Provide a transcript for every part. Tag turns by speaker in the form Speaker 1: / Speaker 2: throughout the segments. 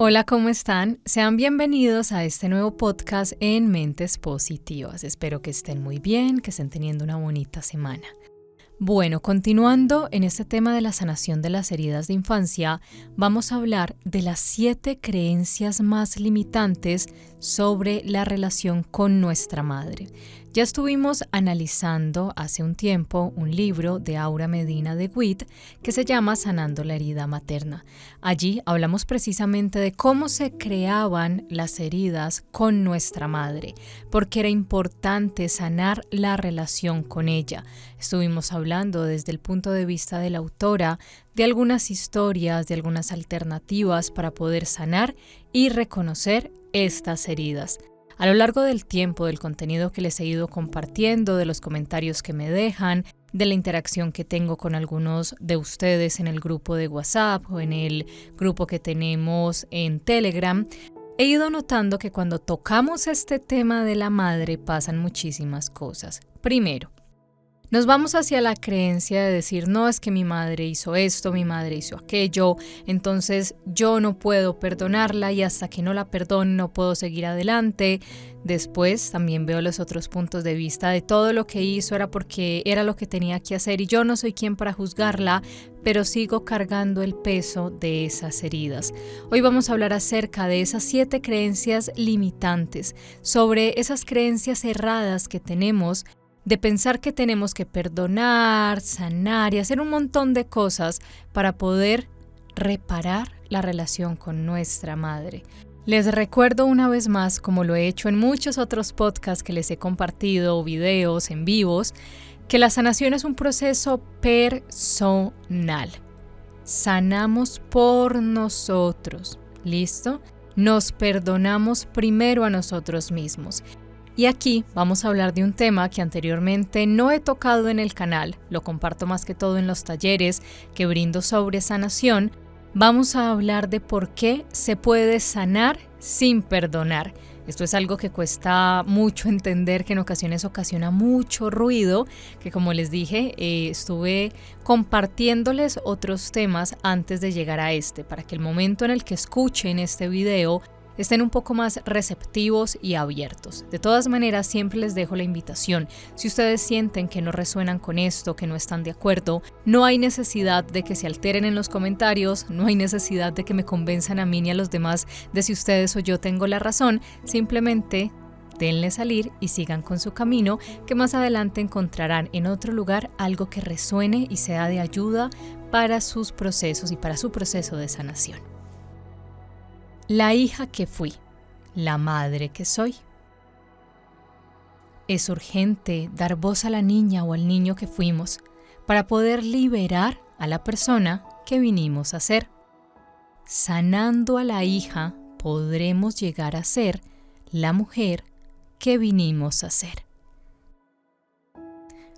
Speaker 1: Hola, ¿cómo están? Sean bienvenidos a este nuevo podcast en Mentes Positivas. Espero que estén muy bien, que estén teniendo una bonita semana. Bueno, continuando en este tema de la sanación de las heridas de infancia, vamos a hablar de las 7 creencias más limitantes sobre la relación con nuestra madre. Ya estuvimos analizando hace un tiempo un libro de Aura Medina de Witt que se llama Sanando la herida materna. Allí hablamos precisamente de cómo se creaban las heridas con nuestra madre, porque era importante sanar la relación con ella. Estuvimos hablando desde el punto de vista de la autora de algunas historias, de algunas alternativas para poder sanar y reconocer estas heridas. A lo largo del tiempo, del contenido que les he ido compartiendo, de los comentarios que me dejan, de la interacción que tengo con algunos de ustedes en el grupo de WhatsApp o en el grupo que tenemos en Telegram, he ido notando que cuando tocamos este tema de la madre pasan muchísimas cosas. Primero, nos vamos hacia la creencia de decir, no, es que mi madre hizo esto, mi madre hizo aquello, entonces yo no puedo perdonarla y hasta que no la perdone no puedo seguir adelante. Después también veo los otros puntos de vista de todo lo que hizo era porque era lo que tenía que hacer y yo no soy quien para juzgarla, pero sigo cargando el peso de esas heridas. Hoy vamos a hablar acerca de esas 7 creencias limitantes, sobre esas creencias erradas que tenemos de pensar que tenemos que perdonar, sanar y hacer un montón de cosas para poder reparar la relación con nuestra madre. Les recuerdo una vez más, como lo he hecho en muchos otros podcasts que les he compartido, videos en vivos, que la sanación es un proceso personal. Sanamos por nosotros, ¿listo? Nos perdonamos primero a nosotros mismos. Y aquí vamos a hablar de un tema que anteriormente no he tocado en el canal, lo comparto más que todo en los talleres que brindo sobre sanación. Vamos a hablar de por qué se puede sanar sin perdonar. Esto es algo que cuesta mucho entender, que en ocasiones ocasiona mucho ruido, que como les dije, estuve compartiéndoles otros temas antes de llegar a este, para que el momento en el que escuchen este video estén un poco más receptivos y abiertos. De todas maneras, siempre les dejo la invitación. Si ustedes sienten que no resuenan con esto, que no están de acuerdo, no hay necesidad de que se alteren en los comentarios, no hay necesidad de que me convenzan a mí ni a los demás de si ustedes o yo tengo la razón. Simplemente denle salir y sigan con su camino, que más adelante encontrarán en otro lugar algo que resuene y sea de ayuda para sus procesos y para su proceso de sanación. La hija que fui, la madre que soy. Es urgente dar voz a la niña o al niño que fuimos para poder liberar a la persona que vinimos a ser. Sanando a la hija podremos llegar a ser la mujer que vinimos a ser.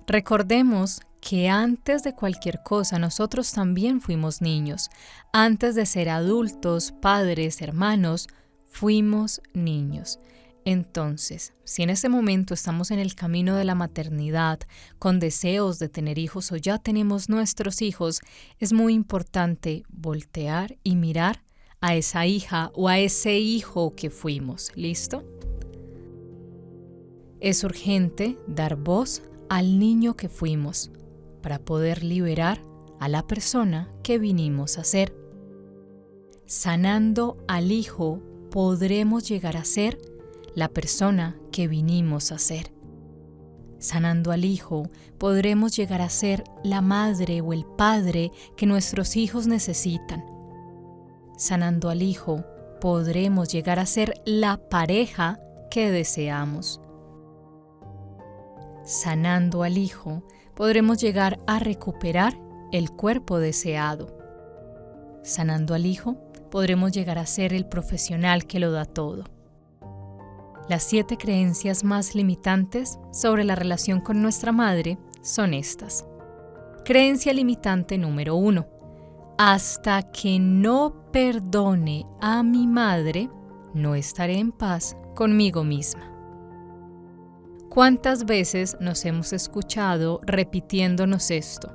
Speaker 1: Recordemos que antes de cualquier cosa nosotros también fuimos niños. Antes de ser adultos, padres, hermanos, fuimos niños. Entonces, si en este momento estamos en el camino de la maternidad, con deseos de tener hijos o ya tenemos nuestros hijos, es muy importante voltear y mirar a esa hija o a ese hijo que fuimos. ¿Listo? Es urgente dar voz al niño que fuimos para poder liberar a la persona que vinimos a ser. Sanando al hijo podremos llegar a ser la persona que vinimos a ser. Sanando al hijo podremos llegar a ser la madre o el padre que nuestros hijos necesitan. Sanando al hijo podremos llegar a ser la pareja que deseamos. Sanando al hijo podremos llegar a recuperar el cuerpo deseado. Sanando al hijo, podremos llegar a ser el profesional que lo da todo. Las 7 creencias más limitantes sobre la relación con nuestra madre son estas. Creencia limitante número 1. Hasta que no perdone a mi madre, no estaré en paz conmigo misma. ¿Cuántas veces nos hemos escuchado repitiéndonos esto?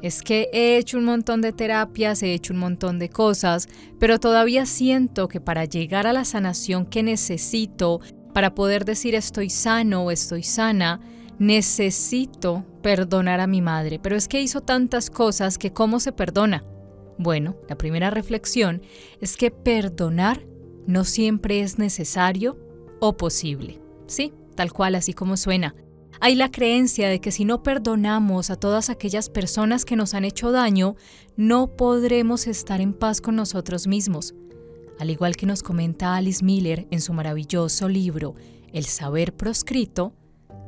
Speaker 1: Es que he hecho un montón de terapias, he hecho un montón de cosas, pero todavía siento que para llegar a la sanación que necesito, para poder decir estoy sano o estoy sana, necesito perdonar a mi madre. Pero es que hizo tantas cosas que ¿cómo se perdona? Bueno, la primera reflexión es que perdonar no siempre es necesario o posible. Sí, tal cual, así como suena. Hay la creencia de que si no perdonamos a todas aquellas personas que nos han hecho daño, no podremos estar en paz con nosotros mismos. Al igual que nos comenta Alice Miller en su maravilloso libro El saber proscrito,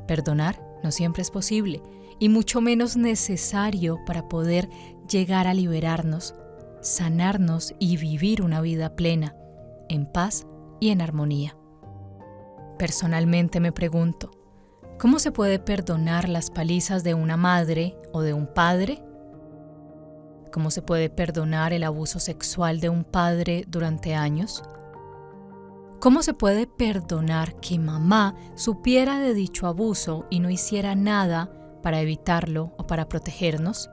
Speaker 1: perdonar no siempre es posible y mucho menos necesario para poder llegar a liberarnos, sanarnos y vivir una vida plena, en paz y en armonía. Personalmente me pregunto, ¿cómo se puede perdonar las palizas de una madre o de un padre? ¿Cómo se puede perdonar el abuso sexual de un padre durante años? ¿Cómo se puede perdonar que mamá supiera de dicho abuso y no hiciera nada para evitarlo o para protegernos?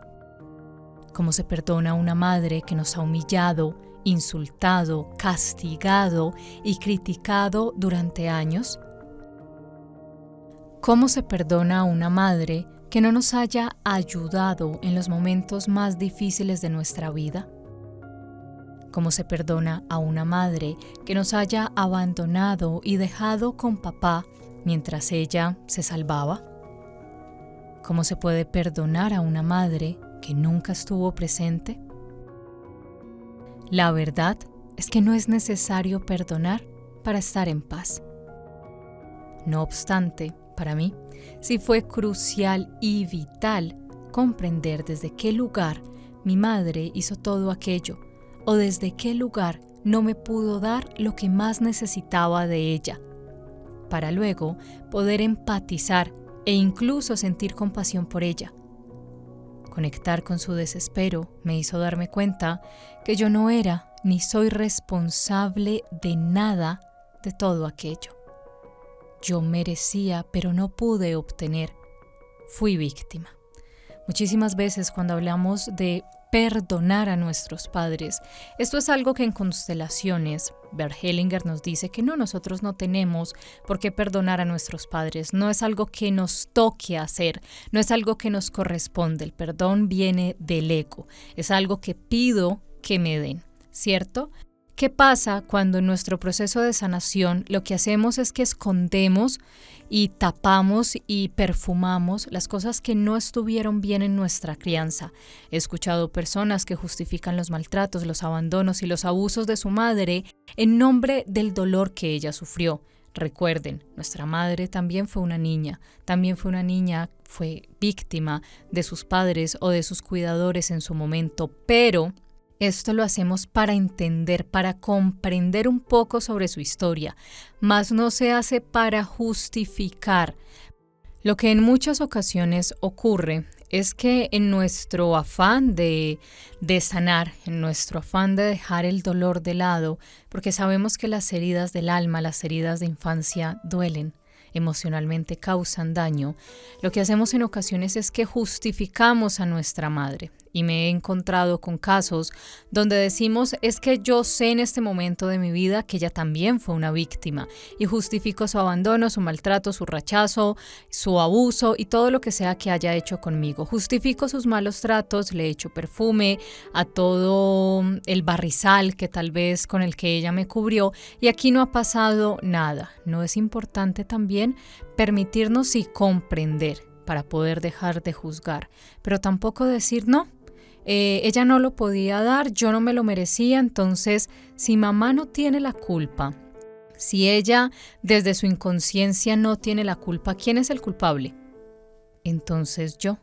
Speaker 1: ¿Cómo se perdona a una madre que nos ha humillado, insultado, castigado y criticado durante años? ¿Cómo se perdona a una madre que no nos haya ayudado en los momentos más difíciles de nuestra vida? ¿Cómo se perdona a una madre que nos haya abandonado y dejado con papá mientras ella se salvaba? ¿Cómo se puede perdonar a una madre que nunca estuvo presente? La verdad es que no es necesario perdonar para estar en paz. No obstante, para mí, sí fue crucial y vital comprender desde qué lugar mi madre hizo todo aquello o desde qué lugar no me pudo dar lo que más necesitaba de ella, para luego poder empatizar e incluso sentir compasión por ella. Conectar con su desespero me hizo darme cuenta que yo no era ni soy responsable de nada de todo aquello. Yo merecía, pero no pude obtener. Fui víctima. Muchísimas veces cuando hablamos de perdonar a nuestros padres, esto es algo que en constelaciones, Bert Hellinger nos dice que nosotros no tenemos por qué perdonar a nuestros padres. No es algo que nos toque hacer, no es algo que nos corresponde. El perdón viene del ego, es algo que pido que me den, ¿cierto? ¿Qué pasa cuando en nuestro proceso de sanación lo que hacemos es que escondemos y tapamos y perfumamos las cosas que no estuvieron bien en nuestra crianza? He escuchado personas que justifican los maltratos, los abandonos y los abusos de su madre en nombre del dolor que ella sufrió. Recuerden, nuestra madre también fue una niña, fue víctima de sus padres o de sus cuidadores en su momento, pero esto lo hacemos para entender, para comprender un poco sobre su historia, mas no se hace para justificar. Lo que en muchas ocasiones ocurre es que en nuestro afán de sanar, en nuestro afán de dejar el dolor de lado, porque sabemos que las heridas del alma, las heridas de infancia duelen, emocionalmente causan daño, lo que hacemos en ocasiones es que justificamos a nuestra madre. Y me he encontrado con casos donde decimos, es que yo sé en este momento de mi vida que ella también fue una víctima y justifico su abandono, su maltrato, su rechazo, su abuso y todo lo que sea que haya hecho conmigo. Justifico sus malos tratos, le echo perfume a todo el barrizal que tal vez con el que ella me cubrió y aquí no ha pasado nada. ¿No es importante también permitirnos y comprender para poder dejar de juzgar, pero tampoco decir no? Ella no lo podía dar, yo no me lo merecía, entonces si mamá no tiene la culpa, si ella desde su inconsciencia no tiene la culpa, ¿quién es el culpable? Entonces yo.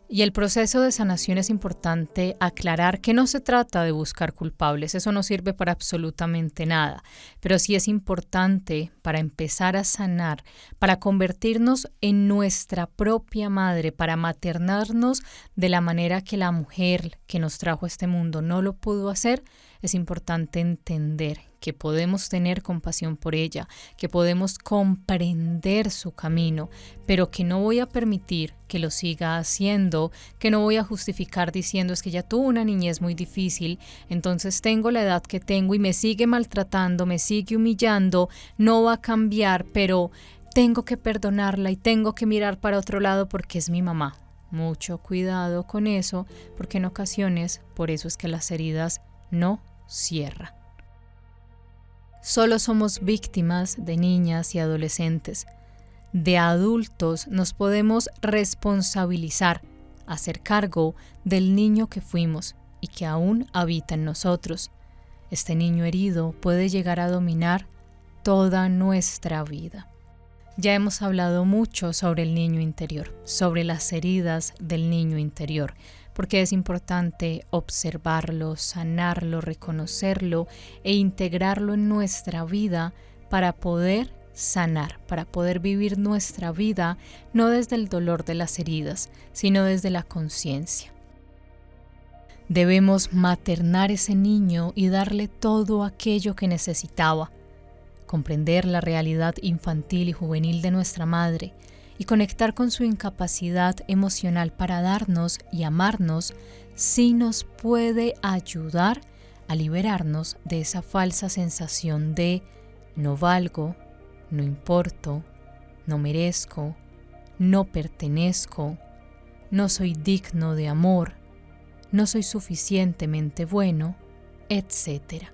Speaker 1: Y el proceso de sanación es importante aclarar que no se trata de buscar culpables, eso no sirve para absolutamente nada, pero sí es importante para empezar a sanar, para convertirnos en nuestra propia madre, para maternarnos de la manera que la mujer que nos trajo a este mundo no lo pudo hacer, es importante entender que podemos tener compasión por ella, que podemos comprender su camino, pero que no voy a permitir que lo siga haciendo, que no voy a justificar diciendo es que ella tuvo una niñez muy difícil, entonces tengo la edad que tengo y me sigue maltratando, me sigue humillando, no va a cambiar, pero tengo que perdonarla y tengo que mirar para otro lado porque es mi mamá. Mucho cuidado con eso, porque en ocasiones por eso es que las heridas no cierran. Solo somos víctimas de niñas y adolescentes. De adultos nos podemos responsabilizar, hacer cargo del niño que fuimos y que aún habita en nosotros. Este niño herido puede llegar a dominar toda nuestra vida. Ya hemos hablado mucho sobre el niño interior, sobre las heridas del niño interior, porque es importante observarlo, sanarlo, reconocerlo e integrarlo en nuestra vida para poder sanar, para poder vivir nuestra vida no desde el dolor de las heridas, sino desde la conciencia. Debemos maternar ese niño y darle todo aquello que necesitaba, comprender la realidad infantil y juvenil de nuestra madre y conectar con su incapacidad emocional para darnos y amarnos, sí nos puede ayudar a liberarnos de esa falsa sensación de no valgo, no importo, no merezco, no pertenezco, no soy digno de amor, no soy suficientemente bueno, etc.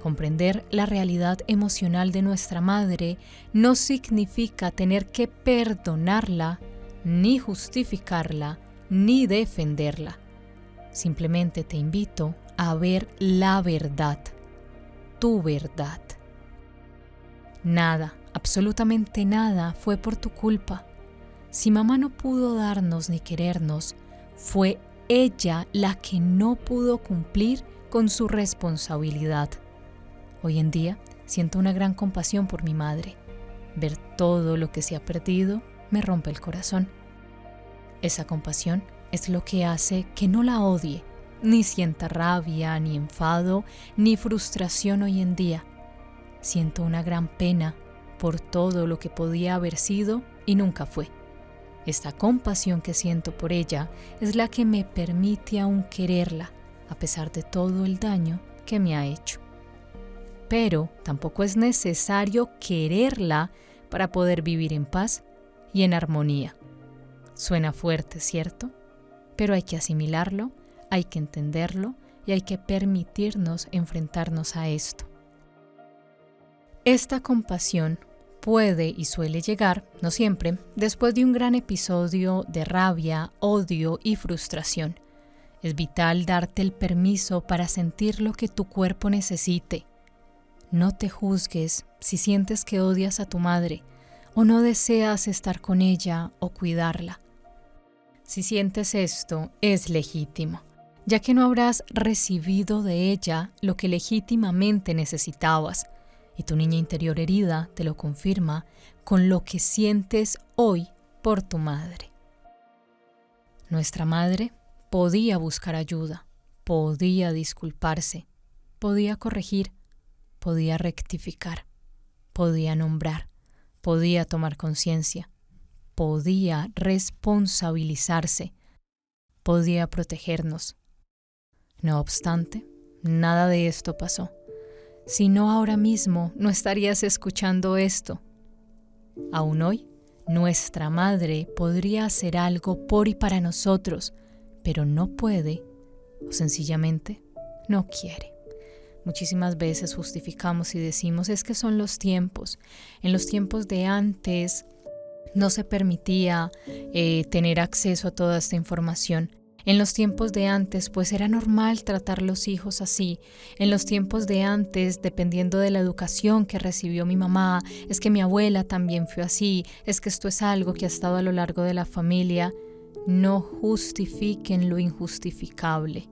Speaker 1: Comprender la realidad emocional de nuestra madre no significa tener que perdonarla, ni justificarla, ni defenderla. Simplemente te invito a ver la verdad, tu verdad. Nada, absolutamente nada fue por tu culpa. Si mamá no pudo darnos ni querernos, fue ella la que no pudo cumplir con su responsabilidad. Hoy en día siento una gran compasión por mi madre. Ver todo lo que se ha perdido me rompe el corazón. Esa compasión es lo que hace que no la odie, ni sienta rabia, ni enfado, ni frustración hoy en día. Siento una gran pena por todo lo que podía haber sido y nunca fue. Esta compasión que siento por ella es la que me permite aún quererla, a pesar de todo el daño que me ha hecho. Pero tampoco es necesario quererla para poder vivir en paz y en armonía. Suena fuerte, ¿cierto? Pero hay que asimilarlo, hay que entenderlo y hay que permitirnos enfrentarnos a esto. Esta compasión puede y suele llegar, no siempre, después de un gran episodio de rabia, odio y frustración. Es vital darte el permiso para sentir lo que tu cuerpo necesite. No te juzgues si sientes que odias a tu madre o no deseas estar con ella o cuidarla. Si sientes esto, es legítimo, ya que no habrás recibido de ella lo que legítimamente necesitabas, y tu niña interior herida te lo confirma con lo que sientes hoy por tu madre. Nuestra madre podía buscar ayuda, podía disculparse, podía corregir, podía rectificar, podía nombrar, podía tomar conciencia, podía responsabilizarse, podía protegernos. No obstante, nada de esto pasó. Si no, ahora mismo no estarías escuchando esto. Aún hoy, nuestra madre podría hacer algo por y para nosotros, pero no puede o sencillamente no quiere. Muchísimas veces justificamos y decimos es que son los tiempos. En los tiempos de antes no se permitía tener acceso a toda esta información. En los tiempos de antes, pues era normal tratar los hijos así. En los tiempos de antes, dependiendo de la educación que recibió mi mamá, es que mi abuela también fue así, es que esto es algo que ha estado a lo largo de la familia. No justifiquen lo injustificable.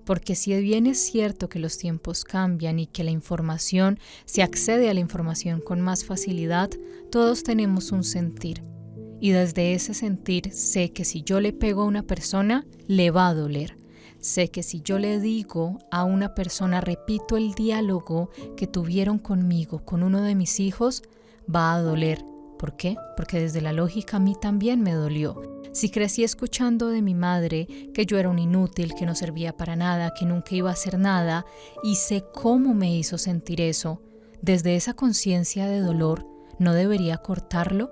Speaker 1: Porque si bien es cierto que los tiempos cambian y que la información, se accede a la información con más facilidad, todos tenemos un sentir. Y desde ese sentir sé que si yo le pego a una persona, le va a doler. sé que si yo le digo a una persona, repito el diálogo que tuvieron conmigo, con uno de mis hijos, va a doler. ¿Por qué? Porque desde la lógica a mí también me dolió. Si crecí escuchando de mi madre que yo era un inútil, que no servía para nada, que nunca iba a hacer nada, y sé cómo me hizo sentir eso, desde esa conciencia de dolor, ¿no debería cortarlo?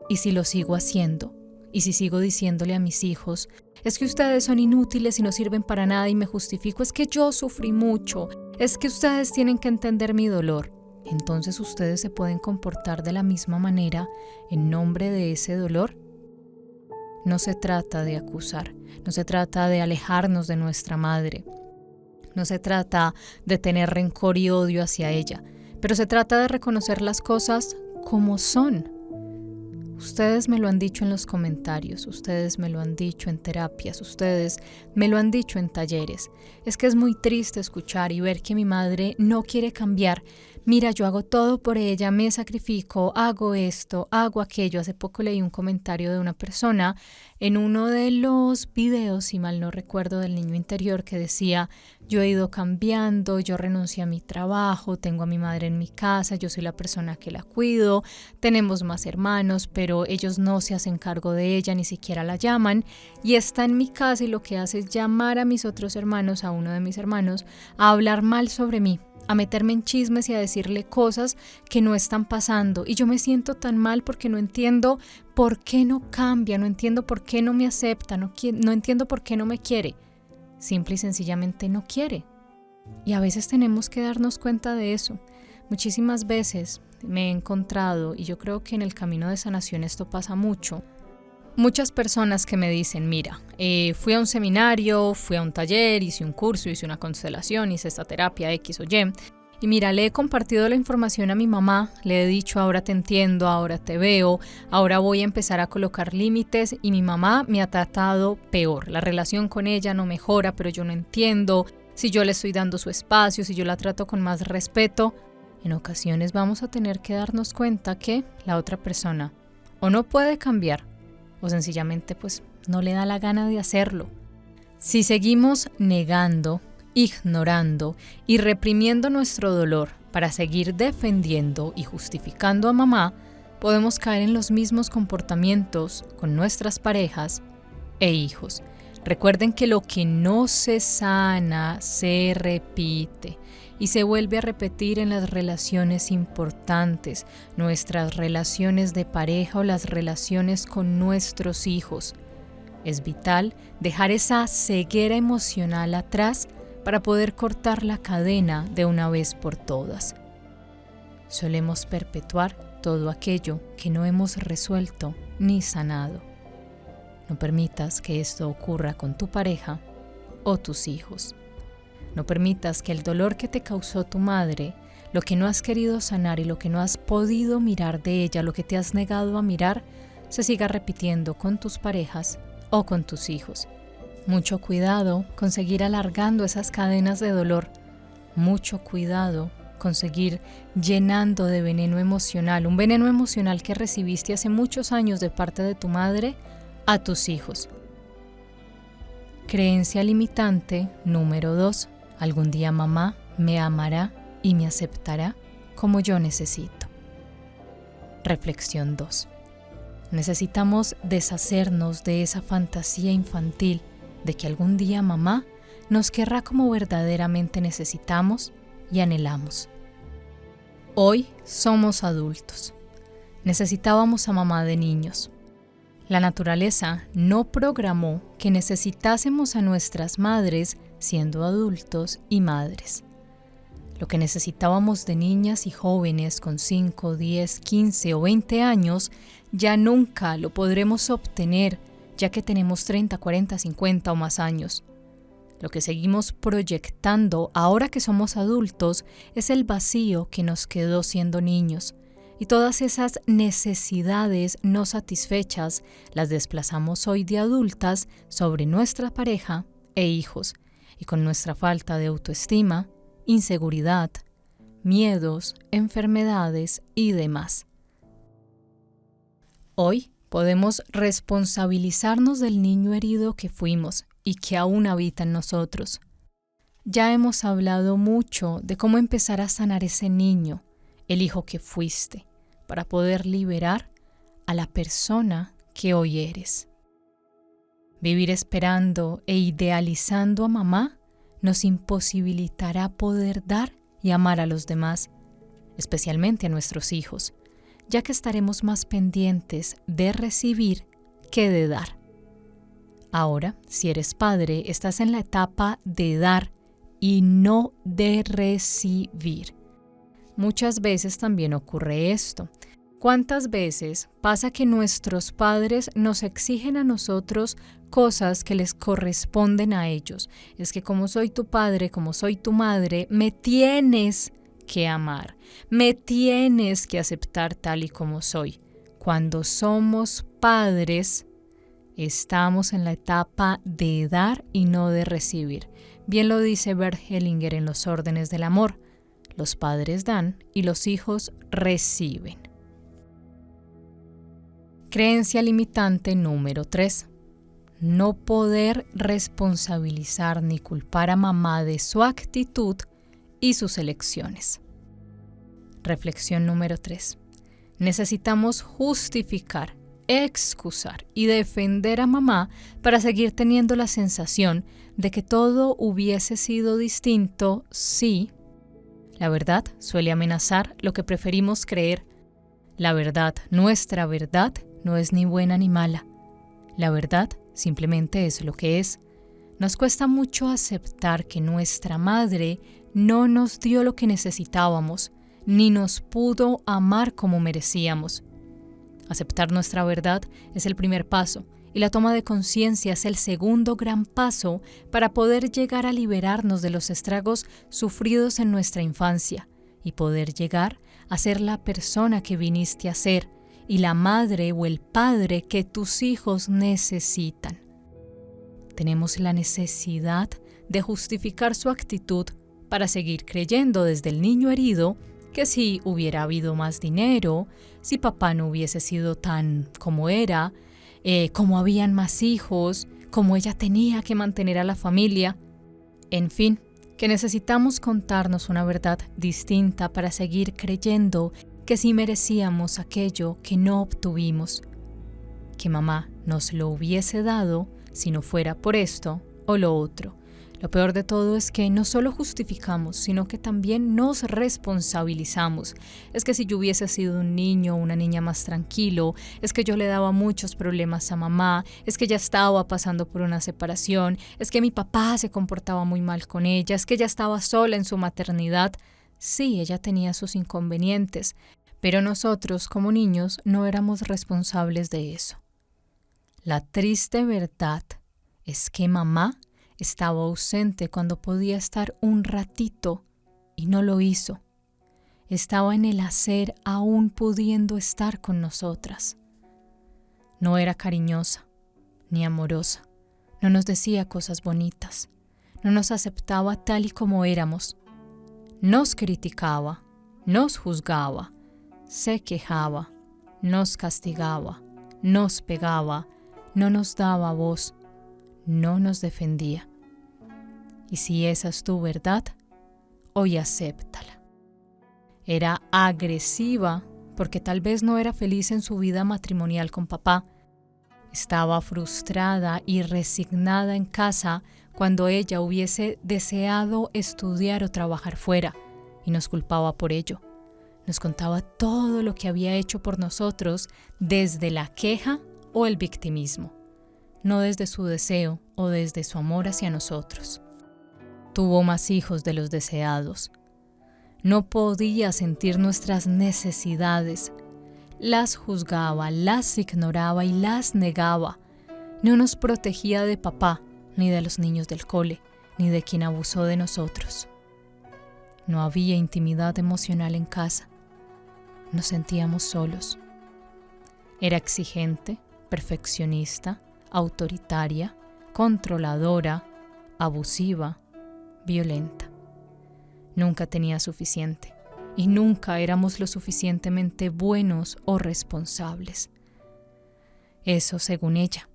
Speaker 1: ¿Y si lo sigo haciendo? ¿Y si sigo diciéndole a mis hijos, es que ustedes son inútiles y no sirven para nada y me justifico, es que yo sufrí mucho, es que ustedes tienen que entender mi dolor? Entonces ustedes se pueden comportar de la misma manera en nombre de ese dolor. No se trata de acusar, no se trata de alejarnos de nuestra madre, no se trata de tener rencor y odio hacia ella, pero se trata de reconocer las cosas como son. Ustedes me lo han dicho en los comentarios, ustedes me lo han dicho en terapias, ustedes me lo han dicho en talleres. Es que es muy triste escuchar y ver que mi madre no quiere cambiar. Mira, yo hago todo por ella, me sacrifico, hago esto, hago aquello. Hace poco leí un comentario de una persona en uno de los videos, si mal no recuerdo, del niño interior, que decía: yo he ido cambiando, yo renuncié a mi trabajo, tengo a mi madre en mi casa, yo soy la persona que la cuido, tenemos más hermanos, pero ellos no se hacen cargo de ella, ni siquiera la llaman, y está en mi casa y lo que hace es llamar a mis otros hermanos, a uno de mis hermanos, a hablar mal sobre mí, a meterme en chismes y a decirle cosas que no están pasando, y yo me siento tan mal porque no entiendo por qué no cambia, no entiendo por qué no me acepta, no entiendo por qué no me quiere. Simple y sencillamente no quiere. Y a veces tenemos que darnos cuenta de eso. Muchísimas veces me he encontrado, y yo creo que en el camino de sanación esto pasa mucho, muchas personas que me dicen: mira, fui a un seminario, fui a un taller, hice un curso, hice una constelación, hice esta terapia X o Y, y mira, le he compartido la información a mi mamá, le he dicho: ahora te entiendo, ahora te veo, ahora voy a empezar a colocar límites, y mi mamá me ha tratado peor, la relación con ella no mejora, pero yo no entiendo si yo le estoy dando su espacio, si yo la trato con más respeto. En ocasiones vamos a tener que darnos cuenta que la otra persona o no puede cambiar, o sencillamente pues no le da la gana de hacerlo. Si seguimos negando, ignorando y reprimiendo nuestro dolor para seguir defendiendo y justificando a mamá, podemos caer en los mismos comportamientos con nuestras parejas e hijos. Recuerden que lo que no se sana se repite y se vuelve a repetir en las relaciones importantes, nuestras relaciones de pareja o las relaciones con nuestros hijos. Es vital dejar esa ceguera emocional atrás para poder cortar la cadena de una vez por todas. Solemos perpetuar todo aquello que no hemos resuelto ni sanado. No permitas que esto ocurra con tu pareja o tus hijos. No permitas que el dolor que te causó tu madre, lo que no has querido sanar y lo que no has podido mirar de ella, lo que te has negado a mirar, se siga repitiendo con tus parejas o con tus hijos. Mucho cuidado con seguir alargando esas cadenas de dolor. Mucho cuidado con seguir llenando de veneno emocional, un veneno emocional que recibiste hace muchos años de parte de tu madre a tus hijos. Creencia limitante número 2. Algún día mamá me amará y me aceptará como yo necesito. Reflexión 2. Necesitamos deshacernos de esa fantasía infantil de que algún día mamá nos querrá como verdaderamente necesitamos y anhelamos. Hoy somos adultos. Necesitábamos a mamá de niños. La naturaleza no programó que necesitásemos a nuestras madres siendo adultos y madres. Lo que necesitábamos de niñas y jóvenes con 5, 10, 15 o 20 años ya nunca lo podremos obtener, ya que tenemos 30, 40, 50 o más años. Lo que seguimos proyectando ahora que somos adultos es el vacío que nos quedó siendo niños. Y todas esas necesidades no satisfechas las desplazamos hoy de adultas sobre nuestra pareja e hijos, y con nuestra falta de autoestima, inseguridad, miedos, enfermedades y demás. Hoy podemos responsabilizarnos del niño herido que fuimos y que aún habita en nosotros. Ya hemos hablado mucho de cómo empezar a sanar ese niño, el hijo que fuiste, para poder liberar a la persona que hoy eres. Vivir esperando e idealizando a mamá nos imposibilitará poder dar y amar a los demás, especialmente a nuestros hijos, ya que estaremos más pendientes de recibir que de dar. Ahora, si eres padre, estás en la etapa de dar y no de recibir. Muchas veces también ocurre esto. ¿Cuántas veces pasa que nuestros padres nos exigen a nosotros cosas que les corresponden a ellos? Es que como soy tu padre, como soy tu madre, me tienes que amar, me tienes que aceptar tal y como soy. Cuando somos padres, estamos en la etapa de dar y no de recibir. Bien lo dice Bert Hellinger en Los órdenes del amor. Los padres dan y los hijos reciben. Creencia limitante número 3. No poder responsabilizar ni culpar a mamá de su actitud y sus elecciones. Reflexión número 3. Necesitamos justificar, excusar y defender a mamá para seguir teniendo la sensación de que todo hubiese sido distinto si la verdad suele amenazar lo que preferimos creer. La verdad, nuestra verdad, no es ni buena ni mala. La verdad simplemente es lo que es. Nos cuesta mucho aceptar que nuestra madre no nos dio lo que necesitábamos, ni nos pudo amar como merecíamos. Aceptar nuestra verdad es el primer paso, y la toma de conciencia es el segundo gran paso para poder llegar a liberarnos de los estragos sufridos en nuestra infancia y poder llegar a ser la persona que viniste a ser y la madre o el padre que tus hijos necesitan. Tenemos la necesidad de justificar su actitud para seguir creyendo desde el niño herido que si hubiera habido más dinero, si papá no hubiese sido tan como era, como habían más hijos, como ella tenía que mantener a la familia, en fin, que necesitamos contarnos una verdad distinta para seguir creyendo que sí merecíamos aquello que no obtuvimos, que mamá nos lo hubiese dado si no fuera por esto o lo otro. Lo peor de todo es que no solo justificamos, sino que también nos responsabilizamos. Es que si yo hubiese sido un niño o una niña más tranquilo, es que yo le daba muchos problemas a mamá, es que ella estaba pasando por una separación, es que mi papá se comportaba muy mal con ella, es que ella estaba sola en su maternidad. Sí, ella tenía sus inconvenientes, pero nosotros como niños no éramos responsables de eso. La triste verdad es que mamá estaba ausente cuando podía estar un ratito y no lo hizo. Estaba en el hacer aún pudiendo estar con nosotras. No era cariñosa ni amorosa, no nos decía cosas bonitas, no nos aceptaba tal y como éramos. Nos criticaba, nos juzgaba, se quejaba, nos castigaba, nos pegaba, no nos daba voz, no nos defendía. Y si esa es tu verdad, hoy acéptala. Era agresiva porque tal vez no era feliz en su vida matrimonial con papá. Estaba frustrada y resignada en casa cuando ella hubiese deseado estudiar o trabajar fuera y nos culpaba por ello. Nos contaba todo lo que había hecho por nosotros desde la queja o el victimismo, no desde su deseo o desde su amor hacia nosotros. Tuvo más hijos de los deseados. No podía sentir nuestras necesidades. Las juzgaba, las ignoraba y las negaba. No nos protegía de papá, ni de los niños del cole, ni de quien abusó de nosotros. No había intimidad emocional en casa. Nos sentíamos solos. Era exigente, perfeccionista, autoritaria, controladora, abusiva, violenta. Nunca tenía suficiente y nunca éramos lo suficientemente buenos o responsables. Eso según ella.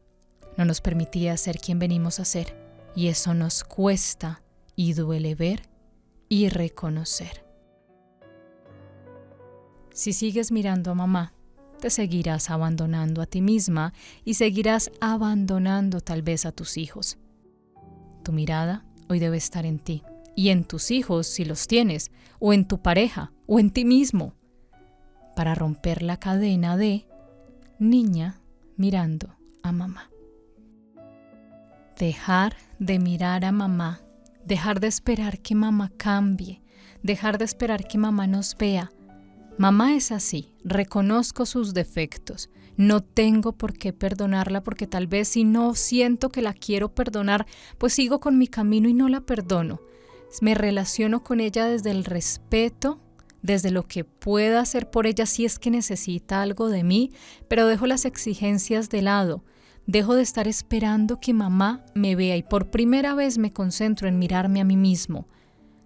Speaker 1: no nos permitía ser quien venimos a ser, y eso nos cuesta y duele ver y reconocer. Si sigues mirando a mamá, te seguirás abandonando a ti misma y seguirás abandonando tal vez a tus hijos. Tu mirada hoy debe estar en ti y en tus hijos si los tienes, o en tu pareja, o en ti mismo, para romper la cadena de niña mirando a mamá. Dejar de mirar a mamá, dejar de esperar que mamá cambie, dejar de esperar que mamá nos vea. Mamá es así, reconozco sus defectos, no tengo por qué perdonarla porque tal vez si no siento que la quiero perdonar, pues sigo con mi camino y no la perdono. Me relaciono con ella desde el respeto, desde lo que pueda hacer por ella si es que necesita algo de mí, pero dejo las exigencias de lado. Dejo de estar esperando que mamá me vea y por primera vez me concentro en mirarme a mí mismo.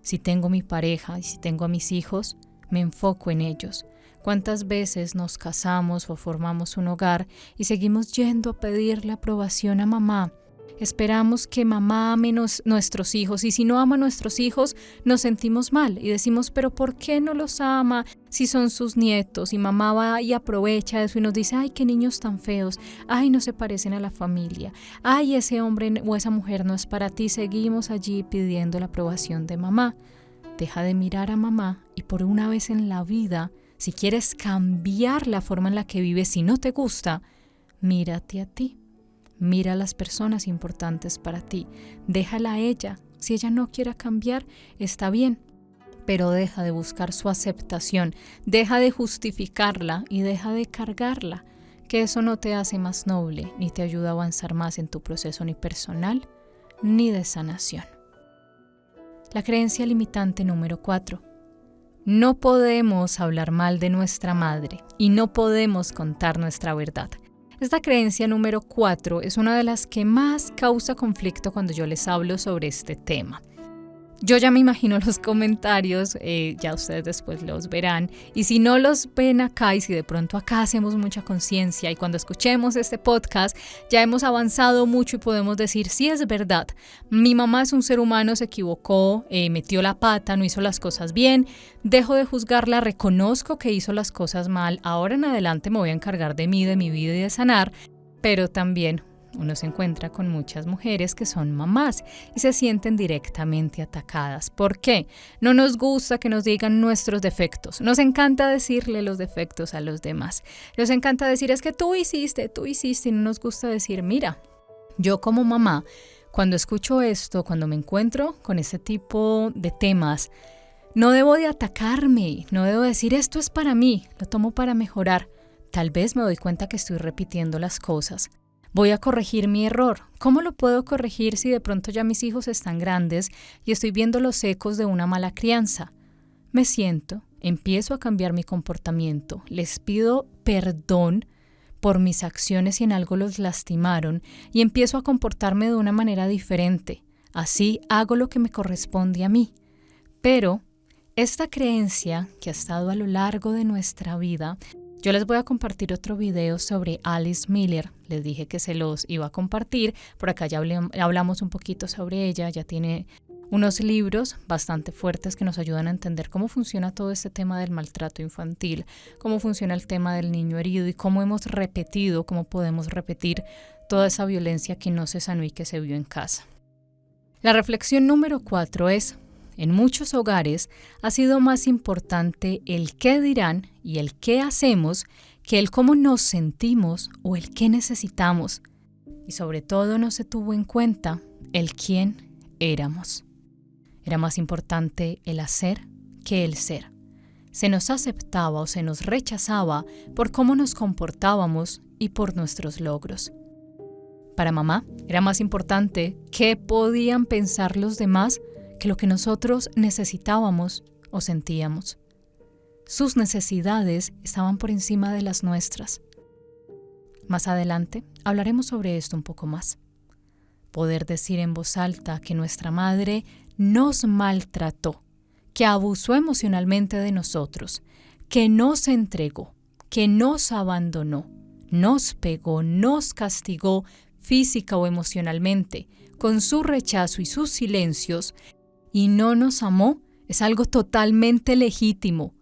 Speaker 1: Si tengo mi pareja y si tengo a mis hijos, me enfoco en ellos. ¿Cuántas veces nos casamos o formamos un hogar y seguimos yendo a pedirle aprobación a mamá? Esperamos que mamá ame nuestros hijos y si no ama a nuestros hijos nos sentimos mal y decimos, pero ¿por qué no los ama si son sus nietos? Y mamá va y aprovecha eso y nos dice, ay, qué niños tan feos, ay, no se parecen a la familia, ay, ese hombre o esa mujer no es para ti. Seguimos allí pidiendo la aprobación de mamá. Deja de mirar a mamá y por una vez en la vida, si quieres cambiar la forma en la que vives, si no te gusta, mírate a ti. Mira a las personas importantes para ti. Déjala a ella. Si ella no quiere cambiar, está bien. Pero deja de buscar su aceptación. Deja de justificarla y deja de cargarla. Que eso no te hace más noble, ni te ayuda a avanzar más en tu proceso ni personal, ni de sanación. La creencia limitante número 4. No podemos hablar mal de nuestra madre y no podemos contar nuestra verdad. Esta creencia número 4 es una de las que más causa conflicto cuando yo les hablo sobre este tema. Yo ya me imagino los comentarios, ya ustedes después los verán, y si no los ven acá y si de pronto acá hacemos mucha conciencia y cuando escuchemos este podcast ya hemos avanzado mucho y podemos decir, sí es verdad, mi mamá es un ser humano, se equivocó, metió la pata, no hizo las cosas bien, dejo de juzgarla, reconozco que hizo las cosas mal, ahora en adelante me voy a encargar de mí, de mi vida y de sanar, pero también uno se encuentra con muchas mujeres que son mamás y se sienten directamente atacadas. ¿Por qué? No nos gusta que nos digan nuestros defectos. Nos encanta decirle los defectos a los demás. Nos encanta decir, es que tú hiciste y no nos gusta decir, mira, yo como mamá, cuando escucho esto, cuando me encuentro con ese tipo de temas, no debo de atacarme, no debo decir, esto es para mí, lo tomo para mejorar. Tal vez me doy cuenta que estoy repitiendo las cosas. Voy a corregir mi error. ¿Cómo lo puedo corregir si de pronto ya mis hijos están grandes y estoy viendo los ecos de una mala crianza? Me siento, empiezo a cambiar mi comportamiento, les pido perdón por mis acciones si en algo los lastimaron y empiezo a comportarme de una manera diferente. Así hago lo que me corresponde a mí. Pero esta creencia que ha estado a lo largo de nuestra vida, yo les voy a compartir otro video sobre Alice Miller. Les dije que se los iba a compartir. Por acá ya hablamos un poquito sobre ella. Ya tiene unos libros bastante fuertes que nos ayudan a entender cómo funciona todo este tema del maltrato infantil, cómo funciona el tema del niño herido y cómo podemos repetir toda esa violencia que no se sanó y que se vio en casa. La reflexión número 4 es: en muchos hogares ha sido más importante el qué dirán y el qué hacemos que el cómo nos sentimos o el qué necesitamos. Y sobre todo no se tuvo en cuenta el quién éramos. Era más importante el hacer que el ser. Se nos aceptaba o se nos rechazaba por cómo nos comportábamos y por nuestros logros. Para mamá era más importante qué podían pensar los demás que lo que nosotros necesitábamos o sentíamos. Sus necesidades estaban por encima de las nuestras. Más adelante hablaremos sobre esto un poco más. Poder decir en voz alta que nuestra madre nos maltrató, que abusó emocionalmente de nosotros, que nos entregó, que nos abandonó, nos pegó, nos castigó física o emocionalmente, con su rechazo y sus silencios, y no nos amó, es algo totalmente legítimo.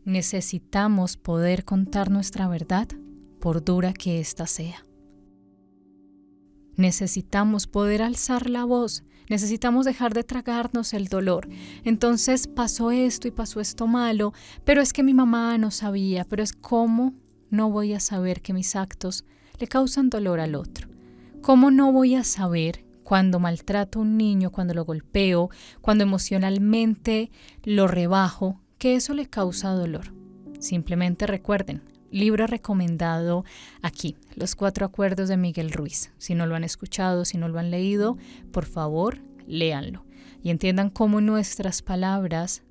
Speaker 1: Necesitamos poder contar nuestra verdad, por dura que ésta sea. Necesitamos poder alzar la voz, necesitamos dejar de tragarnos el dolor. Entonces pasó esto y pasó esto malo, pero es que mi mamá no sabía, pero es cómo no voy a saber que mis actos le causan dolor al otro. ¿Cómo no voy a saber cuando maltrato a un niño, cuando lo golpeo, cuando emocionalmente lo rebajo, que eso le causa dolor? Simplemente recuerden, libro recomendado aquí, Los 4 Acuerdos de Miguel Ruiz. Si no lo han escuchado, si no lo han leído, por favor, léanlo y entiendan cómo nuestras palabras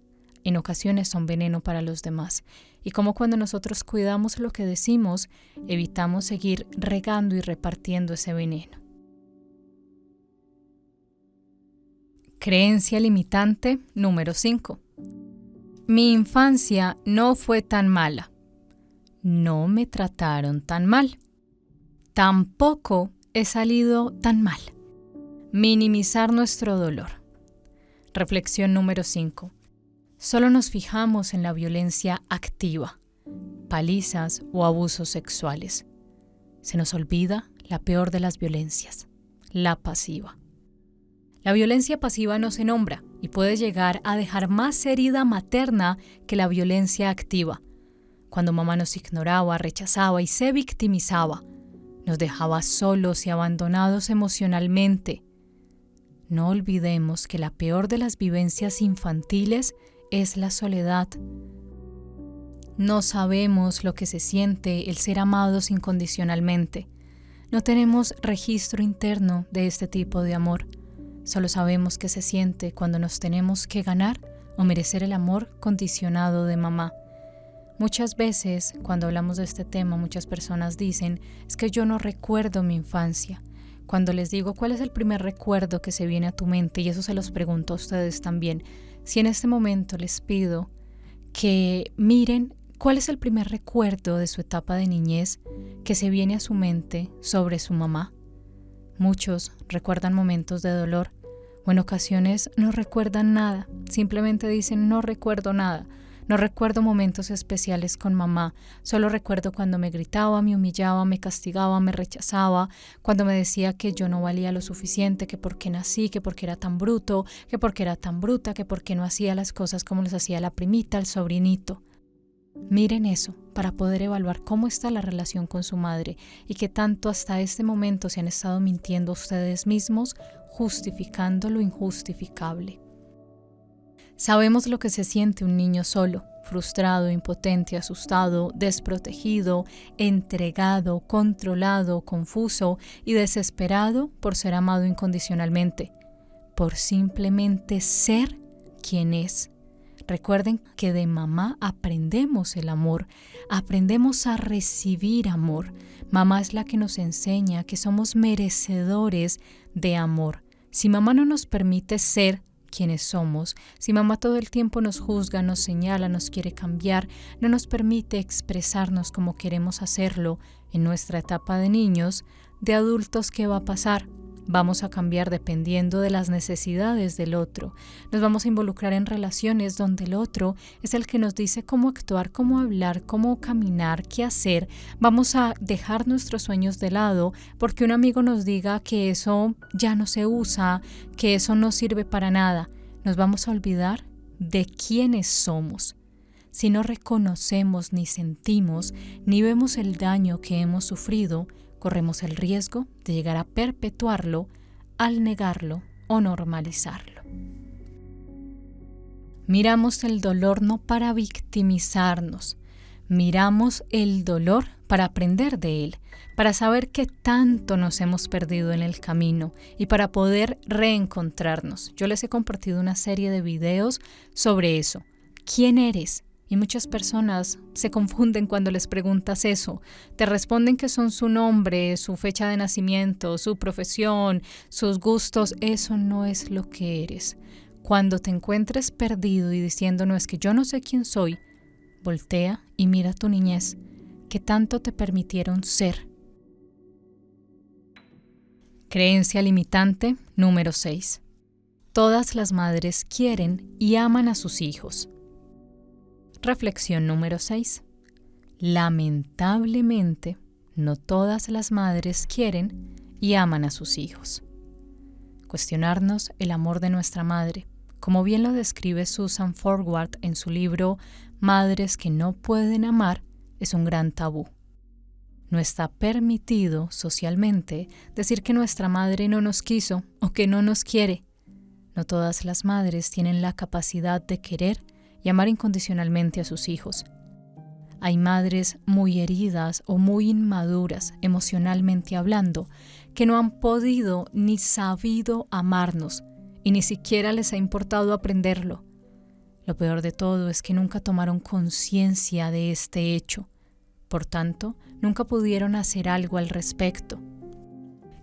Speaker 1: en ocasiones son veneno para los demás y cómo cuando nosotros cuidamos lo que decimos, evitamos seguir regando y repartiendo ese veneno. Creencia limitante número 5. Mi infancia no fue tan mala. No me trataron tan mal. Tampoco he salido tan mal. Minimizar nuestro dolor. Reflexión número 5. Solo nos fijamos en la violencia activa, palizas o abusos sexuales. Se nos olvida la peor de las violencias, la pasiva. La violencia pasiva no se nombra y puede llegar a dejar más herida materna que la violencia activa. Cuando mamá nos ignoraba, rechazaba y se victimizaba, nos dejaba solos y abandonados emocionalmente. No olvidemos que la peor de las vivencias infantiles es la soledad. No sabemos lo que se siente el ser amados incondicionalmente. No tenemos registro interno de este tipo de amor. Solo sabemos qué se siente cuando nos tenemos que ganar o merecer el amor condicionado de mamá. Muchas veces, cuando hablamos de este tema, muchas personas dicen, es que yo no recuerdo mi infancia. Cuando les digo, ¿cuál es el primer recuerdo que se viene a tu mente? Y eso se los pregunto a ustedes también. Si en este momento les pido que miren cuál es el primer recuerdo de su etapa de niñez que se viene a su mente sobre su mamá. Muchos recuerdan momentos de dolor o en ocasiones no recuerdan nada, simplemente dicen no recuerdo nada. No recuerdo momentos especiales con mamá, solo recuerdo cuando me gritaba, me humillaba, me castigaba, me rechazaba, cuando me decía que yo no valía lo suficiente, que por qué nací, que por qué era tan bruto, que por qué era tan bruta, que por qué no hacía las cosas como les hacía la primita, el sobrinito. Miren eso para poder evaluar cómo está la relación con su madre y qué tanto hasta este momento se han estado mintiendo ustedes mismos, justificando lo injustificable. Sabemos lo que se siente un niño solo, frustrado, impotente, asustado, desprotegido, entregado, controlado, confuso y desesperado por ser amado incondicionalmente, por simplemente ser quien es. Recuerden que de mamá aprendemos el amor, aprendemos a recibir amor. Mamá es la que nos enseña que somos merecedores de amor. Si mamá no nos permite ser quienes somos, si mamá todo el tiempo nos juzga, nos señala, nos quiere cambiar, no nos permite expresarnos como queremos hacerlo en nuestra etapa de niños, de adultos, ¿qué va a pasar? Vamos a cambiar dependiendo de las necesidades del otro. Nos vamos a involucrar en relaciones donde el otro es el que nos dice cómo actuar, cómo hablar, cómo caminar, qué hacer. Vamos a dejar nuestros sueños de lado porque un amigo nos diga que eso ya no se usa, que eso no sirve para nada. Nos vamos a olvidar de quiénes somos. Si no reconocemos ni sentimos ni vemos el daño que hemos sufrido, corremos el riesgo de llegar a perpetuarlo al negarlo o normalizarlo. Miramos el dolor no para victimizarnos, miramos el dolor para aprender de él, para saber qué tanto nos hemos perdido en el camino y para poder reencontrarnos. Yo les he compartido una serie de videos sobre eso. ¿Quién eres? Y muchas personas se confunden cuando les preguntas eso. Te responden que son su nombre, su fecha de nacimiento, su profesión, sus gustos. Eso no es lo que eres. Cuando te encuentres perdido y diciendo no es que yo no sé quién soy, voltea y mira tu niñez. ¿Qué tanto te permitieron ser? Creencia limitante número 6. Todas las madres quieren y aman a sus hijos. Reflexión número 6. Lamentablemente, no todas las madres quieren y aman a sus hijos. Cuestionarnos el amor de nuestra madre, como bien lo describe Susan Forward en su libro Madres que no pueden amar, es un gran tabú. No está permitido socialmente decir que nuestra madre no nos quiso o que no nos quiere. No todas las madres tienen la capacidad de querer y amar incondicionalmente a sus hijos. Hay madres muy heridas o muy inmaduras emocionalmente hablando que no han podido ni sabido amarnos y ni siquiera les ha importado aprenderlo. Lo peor de todo es que nunca tomaron conciencia de este hecho. Por tanto, nunca pudieron hacer algo al respecto.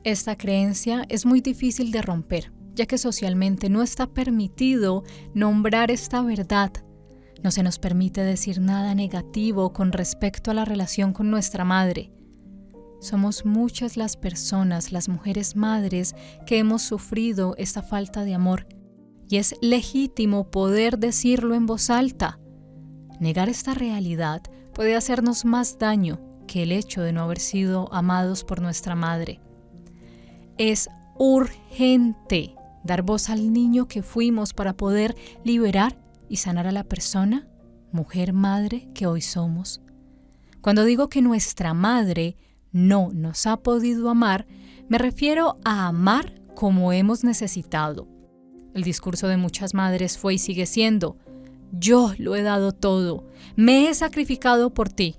Speaker 1: Esta creencia es muy difícil de romper, ya que socialmente no está permitido nombrar esta verdad. No se nos permite decir nada negativo con respecto a la relación con nuestra madre. Somos muchas las personas, las mujeres madres, que hemos sufrido esta falta de amor, y es legítimo poder decirlo en voz alta. Negar esta realidad puede hacernos más daño que el hecho de no haber sido amados por nuestra madre. Es urgente dar voz al niño que fuimos para poder liberar y sanar a la persona, mujer madre que hoy somos. Cuando digo que nuestra madre no nos ha podido amar, me refiero a amar como hemos necesitado. El discurso de muchas madres fue y sigue siendo: yo lo he dado todo, me he sacrificado por ti.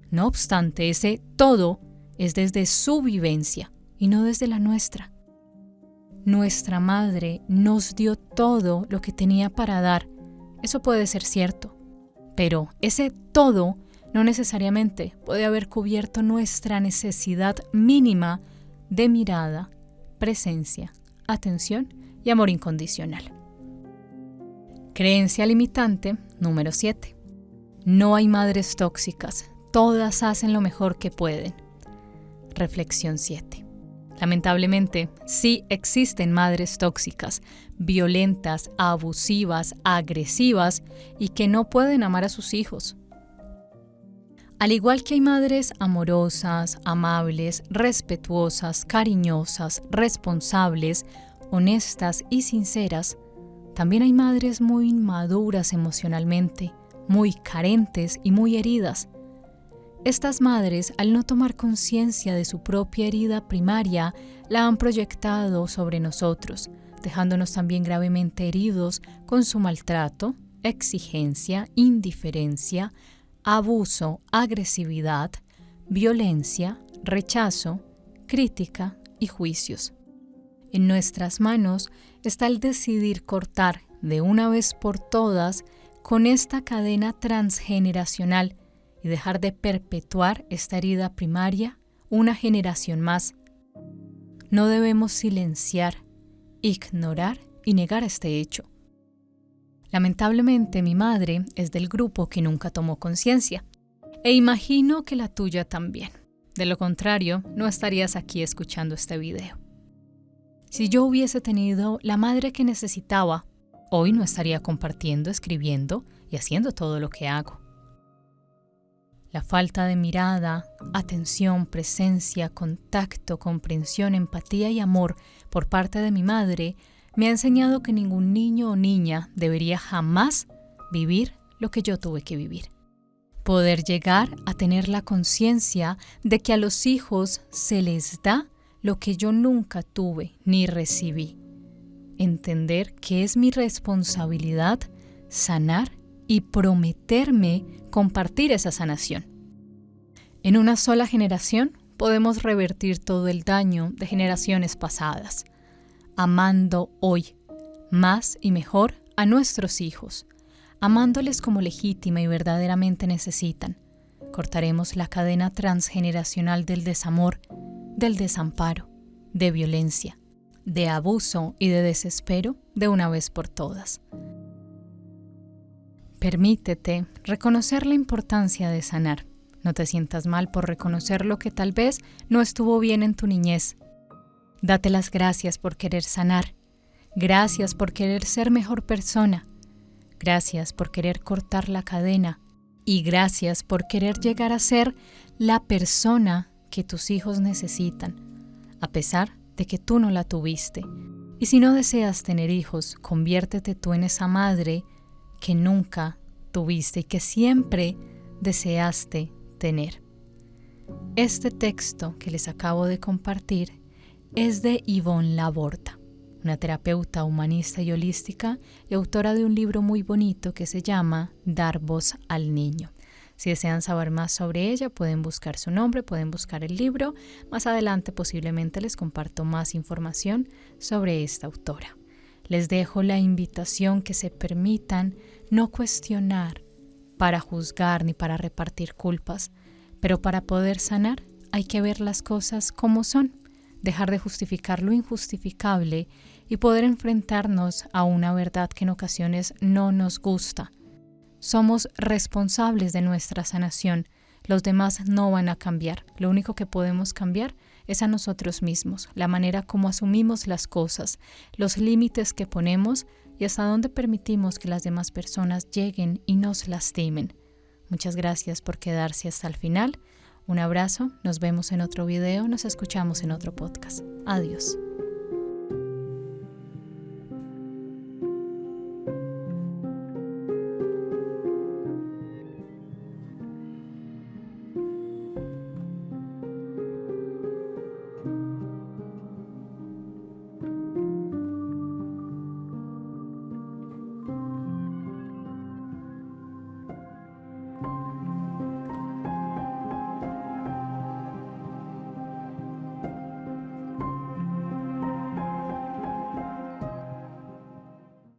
Speaker 1: No obstante, ese todo es desde su vivencia y no desde la nuestra. Nuestra madre nos dio todo lo que tenía para dar. Eso puede ser cierto, pero ese todo no necesariamente puede haber cubierto nuestra necesidad mínima de mirada, presencia, atención y amor incondicional. Creencia limitante número 7. No hay madres tóxicas, todas hacen lo mejor que pueden. Reflexión 7. Lamentablemente, sí existen madres tóxicas, violentas, abusivas, agresivas y que no pueden amar a sus hijos. Al igual que hay madres amorosas, amables, respetuosas, cariñosas, responsables, honestas y sinceras, también hay madres muy inmaduras emocionalmente, muy carentes y muy heridas. Estas madres, al no tomar conciencia de su propia herida primaria, la han proyectado sobre nosotros, dejándonos también gravemente heridos con su maltrato, exigencia, indiferencia, abuso, agresividad, violencia, rechazo, crítica y juicios. En nuestras manos está el decidir cortar de una vez por todas con esta cadena transgeneracional y dejar de perpetuar esta herida primaria una generación más. No debemos silenciar, ignorar y negar este hecho. Lamentablemente, mi madre es del grupo que nunca tomó conciencia, e imagino que la tuya también. De lo contrario, no estarías aquí escuchando este video. Si yo hubiese tenido la madre que necesitaba, hoy no estaría compartiendo, escribiendo y haciendo todo lo que hago. La falta de mirada, atención, presencia, contacto, comprensión, empatía y amor por parte de mi madre me ha enseñado que ningún niño o niña debería jamás vivir lo que yo tuve que vivir. Poder llegar a tener la conciencia de que a los hijos se les da lo que yo nunca tuve ni recibí. Entender que es mi responsabilidad sanar y prometerme compartir esa sanación. En una sola generación podemos revertir todo el daño de generaciones pasadas, amando hoy más y mejor a nuestros hijos, amándoles como legítima y verdaderamente necesitan. Cortaremos la cadena transgeneracional del desamor, del desamparo, de violencia, de abuso y de desespero de una vez por todas. Permítete reconocer la importancia de sanar. No te sientas mal por reconocer lo que tal vez no estuvo bien en tu niñez. Date las gracias por querer sanar. Gracias por querer ser mejor persona. Gracias por querer cortar la cadena. Y gracias por querer llegar a ser la persona que tus hijos necesitan, a pesar de que tú no la tuviste. Y si no deseas tener hijos, conviértete tú en esa madre que nunca tuviste y que siempre deseaste tener. Este texto que les acabo de compartir es de Yvonne Laborda, una terapeuta humanista y holística y autora de un libro muy bonito que se llama Dar voz al niño. Si desean saber más sobre ella, pueden buscar su nombre, pueden buscar el libro. Más adelante posiblemente les comparto más información sobre esta autora. Les dejo la invitación que se permitan no cuestionar para juzgar ni para repartir culpas, pero para poder sanar hay que ver las cosas como son, dejar de justificar lo injustificable y poder enfrentarnos a una verdad que en ocasiones no nos gusta. Somos responsables de nuestra sanación. Los demás no van a cambiar. Lo único que podemos cambiar es a nosotros mismos, la manera como asumimos las cosas, los límites que ponemos y hasta dónde permitimos que las demás personas lleguen y nos lastimen. Muchas gracias por quedarse hasta el final. Un abrazo, nos vemos en otro video, nos escuchamos en otro podcast. Adiós.